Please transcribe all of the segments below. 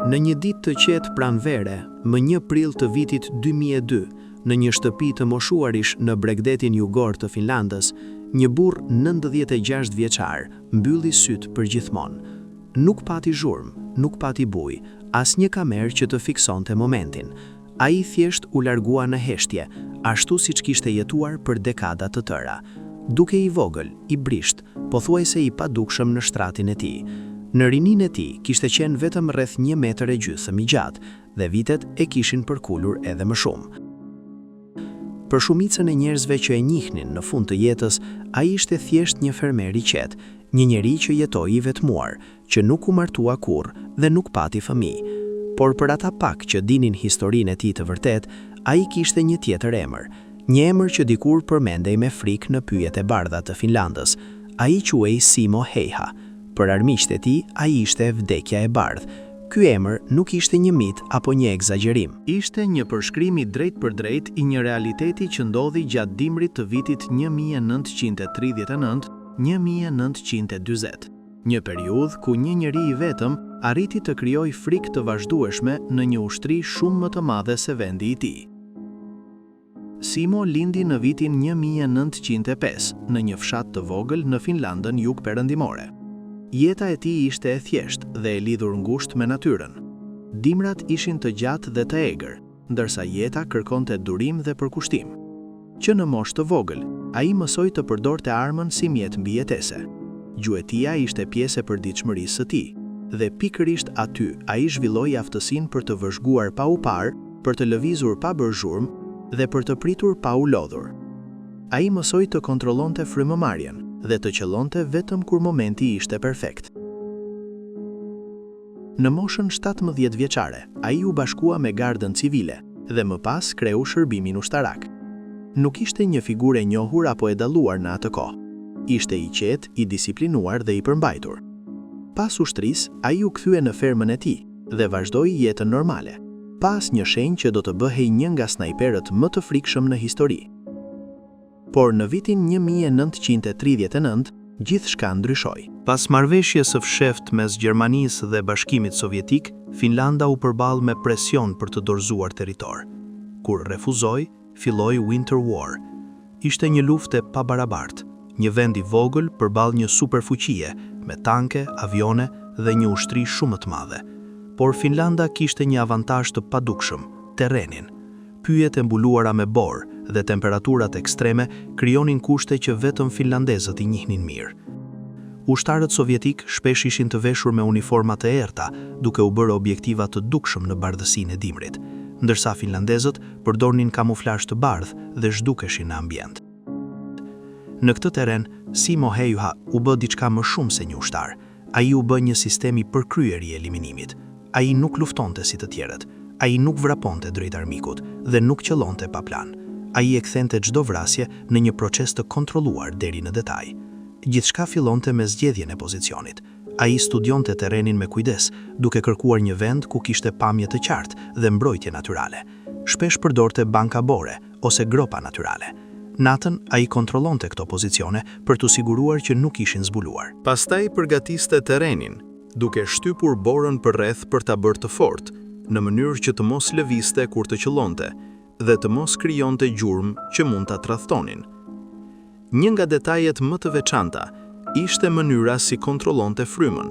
Në një ditë të qetë pranvere, më 1 prill të vitit 2002, në një shtëpi të moshuarish në Bregdetin jugor të Finlandës, një burr 96 vjeçar mbylli syt për gjithmonë. Nuk pati zhurmë, nuk pati bujë, asnjë kamerë që të fiksonte momentin. Ai thjesht u largua në heshtje, ashtu siç kishte jetuar për dekada të tëra, duke i vogël, i brisht, pothuajse i padukshëm në shtratin e tij. Në rinin e tij kishte qenë vetëm rreth 1,5 metër i gjatë dhe vitet e kishin përkulur edhe më shumë. Për shumicën e njerëzve që e njihnin në fund të jetës, ai ishte thjesht një fermer i qetë, një njeri që jetoi i vetmuar, që nuk u martua kurrë dhe nuk pati fëmijë. Por për ata pak që dinin historinë e tij të vërtet, ai kishte një tjetër emër, një emër që dikur përmendej me frikë në pyjet e bardha të Finlandës. Ai quhej Simo Heiha. Për armiqtë e tij, ai ishte vdekja e bardhë. Ky emër nuk ishte një mit apo një egzagerim. Ishte një përshkrim i drejt për drejt i një realiteti që ndodhi gjatë dimrit të vitit 1939-1940. Një periudhë ku një njeri i vetëm arriti të krijojë frikë të vazhdueshme në një ushtri shumë më të madhe se vendi i tij. Simo lindi në vitin 1905 në një fshat të vogël në Finlandën jugperëndimore. Jeta e tij ishte e thjeshtë dhe e lidhur ngushtë me natyrën. Dimrat ishin të gjatë dhe të egër, ndërsa jeta kërkonte durim dhe përkushtim. Që në moshë të vogël, ai mësoi të përdorte armën si mjet mbijetese. Gjuetia ishte pjesë e përditshmërisë së tij, dhe pikërisht aty ai zhvilloi aftësinë për të vëzhguar pa u parë, për të lëvizur pa bërë zhurmë dhe për të pritur pa u lodhur. Ai mësoi të kontrollonte frymëmarrjen dhe të qëllonte vetëm kur momenti ishte perfekt. Në moshën 17 vjeçare, ai u bashkua me gardën civile dhe më pas kreu shërbimin ushtarak. Nuk ishte një figurë e njohur apo e dalluar në atë kohë. Ishte i qetë, i disiplinuar dhe i përmbajtur. Pas ushtrisë, ai u kthye në fermën e tij dhe vazhdoi jetën normale, pas një shenjë që do të bëhej një nga snajperët më të frikshëm në histori. Por në vitin 1939, gjithçka ndryshoi. Pas marrëveshjes së fshehtë mes Gjermanisë dhe Bashkimit Sovjetik, Finlanda u përball me presion për të dorëzuar territor. Kur refuzoi, filloi Winter War. Ishte një luftë e pabarabartë, një vend i vogël përballë një superfuqie me tanke, avione dhe një ushtri shumë të madhe. Por Finlanda kishte një avantazh të padukshëm, terrenin. Pyjet e mbuluara me borë dhe temperaturat ekstreme krijonin kushte që vetëm finlandezët i njihnin mirë. Ushtarët sovjetik shpesh ishin të veshur me uniforma të errta, duke u bërë objektiva të dukshëm në bardhësinë e dimrit, ndërsa finlandezët përdornin kamuflazh të bardhë dhe zhdukeshin në ambient. Në këtë terren, Simo Heiha u bë diçka më shumë se një ushtar. Ai u bë një sistem i përkryer i eliminimit. Ai nuk luftonte si të tjerët. Ai nuk vraponte drejt armikut dhe nuk qëllonte pa plan. Ai e kthente çdo vrasje në një proces të kontrolluar deri në detaj. Gjithçka fillonte me zgjedhjen e pozicionit. Ai studionte terrenin me kujdes, duke kërkuar një vend ku kishte pamje të qartë dhe mbrojtje natyrale. Shpesh përdorte banka bore ose gropa natyrale. Natën ai kontrollonte këto pozicione për të siguruar që nuk ishin zbuluar. Pastaj përgatiste terrenin, duke shtypur borën përreth për ta bërë të fortë, në mënyrë që të mos lëvizte kur të qëllonte dhe të mos krijonte gjurmë që mund ta tradhtonin. Një nga detajet më të veçanta ishte mënyra si kontrollonte frymën.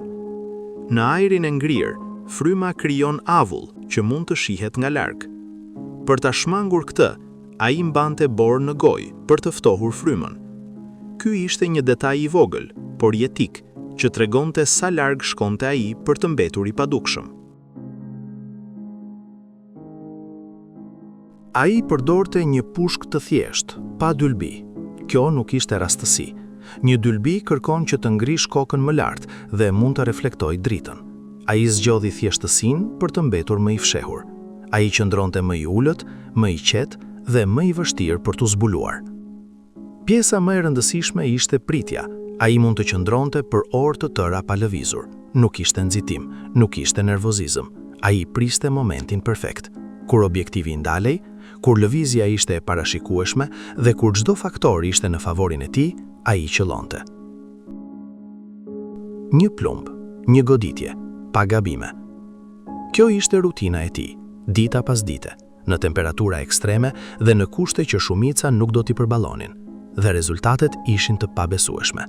Në ajrin e ngrirë, fryma krijon avull që mund të shihet nga larg. Për ta shmangur këtë, ai mbante borë në gojë për të ftohur frymën. Ky ishte një detaj i vogël, por jetik, që tregonte sa larg shkonte ai për të mbetur i padukshëm. Ai përdorte një pushk të thjeshtë, pa dylbi. Kjo nuk ishte rastësi. Një dylbi kërkon që të ngrish kokën më lart dhe mund të reflektojë dritën. Ai zgjodhi thjeshtësinë për të mbetur më i fshehur. Ai qëndronte më i ulët, më i qetë dhe më i vështirë për të zbuluar. Pjesa më e rëndësishme ishte pritja. Ai mund të qëndronte për orë të tëra pa lëvizur. Nuk ishte nxitim, nuk ishte nervozizëm. Ai priste momentin perfekt. Kur objektivi ndalej, kur lëvizja ishte e parashikueshme dhe kur çdo faktor ishte në favorin e tij, ai qëllonte. Një plumb, një goditje, pa gabime. Kjo ishte rutina e tij, dita pas dite, në temperatura ekstreme dhe në kushte që shumica nuk do t'i përballonin, dhe rezultatet ishin të pabesueshme.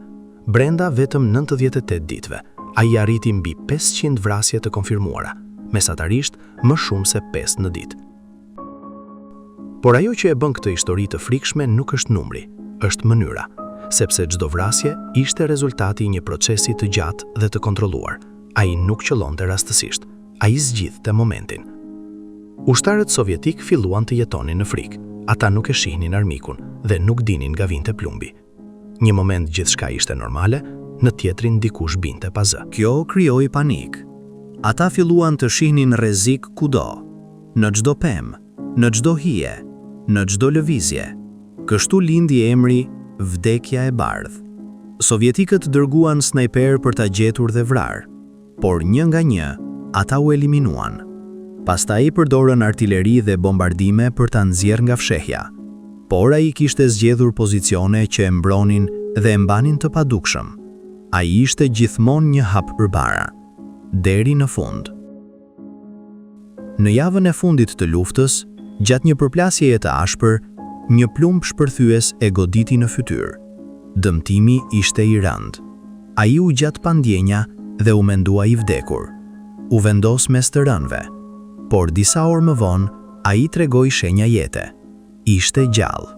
Brenda vetëm 98 ditëve, ai arriti mbi 500 vrasje të konfirmuara, mesatarisht më shumë se 5 në ditë. Por ajo që e bën këtë histori të frikshme nuk është numri, është mënyra, sepse çdo vrasje ishte rezultati i një procesi të gjatë dhe të kontrolluar. Ai nuk qëllonte rastësisht, ai zgjidhte momentin. Ushtarët sovjetik filluan të jetonin në frikë. Ata nuk e shihnin armikun dhe nuk dinin nga vinte plumbi. Një moment gjithçka ishte normale, në tjetrin dikush binte pa zë. Kjo krijoi panik. Ata filluan të shihnin rrezik kudo, në çdo pemë, në çdo hije, në çdo lëvizje. Kështu lindi emri vdekja e bardhë. Sovjetikët dërguan snajper për ta gjetur dhe vrarë, por një nga një ata u eliminuan. Pastaj përdorën artileri dhe bombardime për ta nxjerrë nga fshehja, por ai kishte zgjedhur pozicione që e mbronin dhe e mbanin të padukshëm. Ai ishte gjithmonë një hap përpara, deri në fund. Në javën e fundit të luftës, gjatë një përplasjeje të ashpër, një plumb shpërthyes e goditi në fytyrë. Dëmtimi ishte i rëndë. Ai u gjat pa ndjenja dhe u mendua i vdekur. U vendos mes të rënëve, por disa orë më vonë, ai tregoi shenja jete. Ishte gjallë.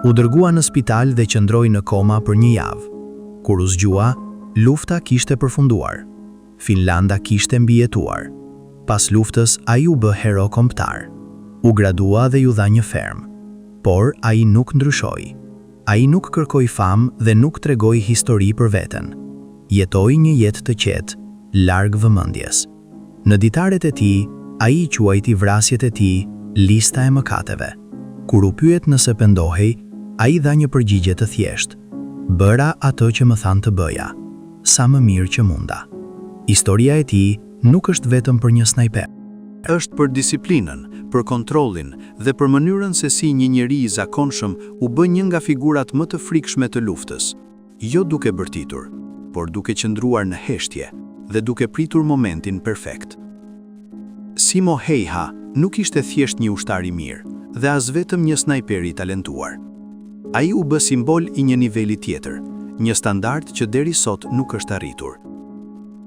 U dërgua në spital dhe qëndroi në koma për një javë. Kur u zgjua, lufta kishte përfunduar. Finlanda kishte mbijetuar. Pas luftës, ai u bë hero kombëtar. U gradua dhe ju dha një fermë. Por ai nuk ndryshoi. Ai nuk kërkoi famë dhe nuk tregoi histori për veten. Jetoi një jetë të qetë, larg vëmendjes. Në ditaret e tij, ai quajti vrasjet e tij lista e mëkateve. Kur u pyet nëse pendohej, ai dha një përgjigje të thjeshtë. Bëra atë që më thanë të bëja, sa më mirë që munda. Historia e tij nuk është vetëm për një snajper. Është për disiplinën, për kontrollin dhe për mënyrën se si një njeri i zakonshëm u bë një nga figurat më të frikshme të luftës, jo duke bërtitur, por duke qëndruar në heshtje dhe duke pritur momentin perfekt. Simo Häyhä nuk ishte thjesht një ushtar i mirë dhe as vetëm një snajper i talentuar. Ai u bë simbol i një niveli tjetër, një standard që deri sot nuk është arritur.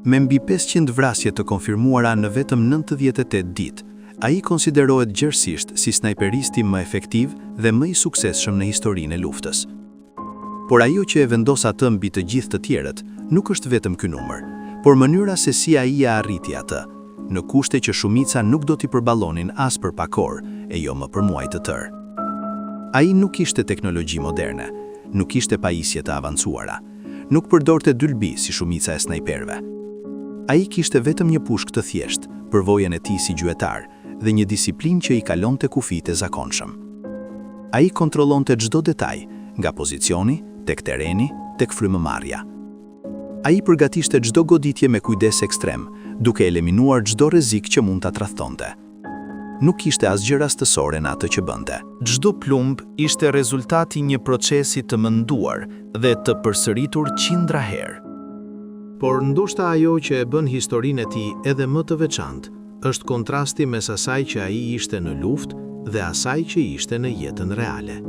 Me mbi 500 vrasje të konfirmuara në vetëm 98 ditë, ai konsiderohet gjërësisht si snajperisti më efektiv dhe më i suksesshëm në historinë e luftës. Por ajo që e vendos atë mbi të gjithë të tjerët nuk është vetëm ky numër, por mënyra se si ai e arriti atë, në kushte që shumica nuk do t'i përballonin as për pak orë, e jo më për muaj të tërë. Ai nuk kishte teknologji moderne, nuk kishte pajisje të avancuara, nuk përdorte dylbi si shumica e snajperëve. Ai kishte vetëm një pushk të thjesht, përvojën e tij si gjuetar dhe një disiplinë që i kalonte kufijtë e zakonshëm. Ai kontrollonte çdo detaj, nga pozicioni, tek tereni, tek frymëmarrja. Ai përgatishte çdo goditje me kujdes ekstrem, duke eliminuar çdo rrezik që mund ta tradhtonte. Nuk kishte asgjë rastësore në atë që bënte. Çdo plumb ishte rezultati një procesi të menduar dhe të përsëritur qindra herë. Por ndoshta ajo që e bën historinë e tij edhe më të veçantë është kontrasti mes asaj që ai ishte në luftë dhe asaj që ishte në jetën reale.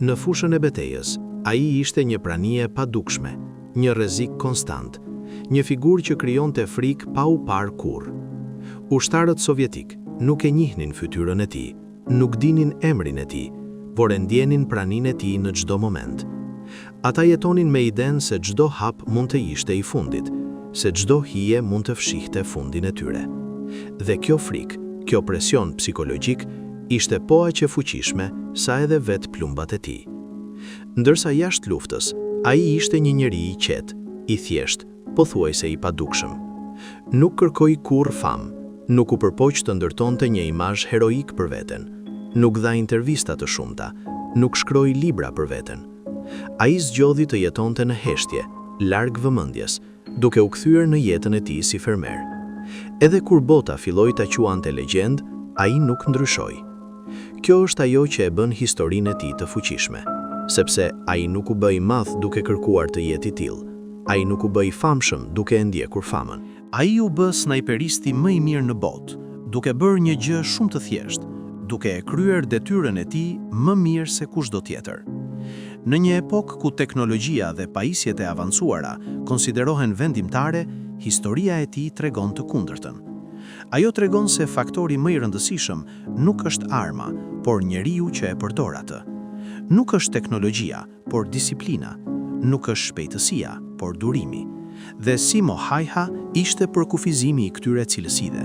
Në fushën e betejës, ai ishte një pranie padukshme, një rrezik konstant, një figurë që krijonte frikë pa u parë kurrë. Ushtarët sovjetik nuk e njihnin fytyrën e tij, nuk dinin emrin e tij, por e ndjenin praninë e tij në çdo moment. Ata jetonin me idenë se çdo hap mund të ishte i fundit, se çdo hije mund të fshihte fundin e tyre. Dhe kjo frikë, kjo presion psikologjik, ishte po aq e fuqishme sa edhe vetë plumbat e tij. Ndërsa jashtë luftës, ai ishte një njeri i qetë, i thjeshtë, pothuajse i padukshëm. Nuk kërkoi kurrë famë, nuk u përpoq të ndërtonte një imazh heroik për veten, nuk dha intervista të shumta, nuk shkroi libra për veten. Ai zgjodhi të jetonte në heshtje, larg vëmendjes, duke u kthyer në jetën e tij si fermer. Edhe kur bota filloi ta quante legjend, ai nuk ndryshoi. Kjo është ajo që e bën historinë e tij të fuqishme, sepse ai nuk u bë i madh duke kërkuar të jetë i tillë. Ai nuk u bë i famshëm duke e ndjekur famën. Ai u bë snajperisti më i mirë në botë, duke bërë një gjë shumë të thjeshtë, duke e kryer detyrën e tij më mirë se kushdo tjetër. Në një epokë ku teknologjia dhe pajisjet e avancuara konsiderohen vendimtare, historia e tij tregon të kundërtën. Ajo tregon se faktori më i rëndësishëm nuk është arma, por njeriu që e përdor atë. Nuk është teknologjia, por disiplina. Nuk është shpejtësia, por durimi. Dhe Simo Häyhä ishte përkufizimi i këtyre cilësive.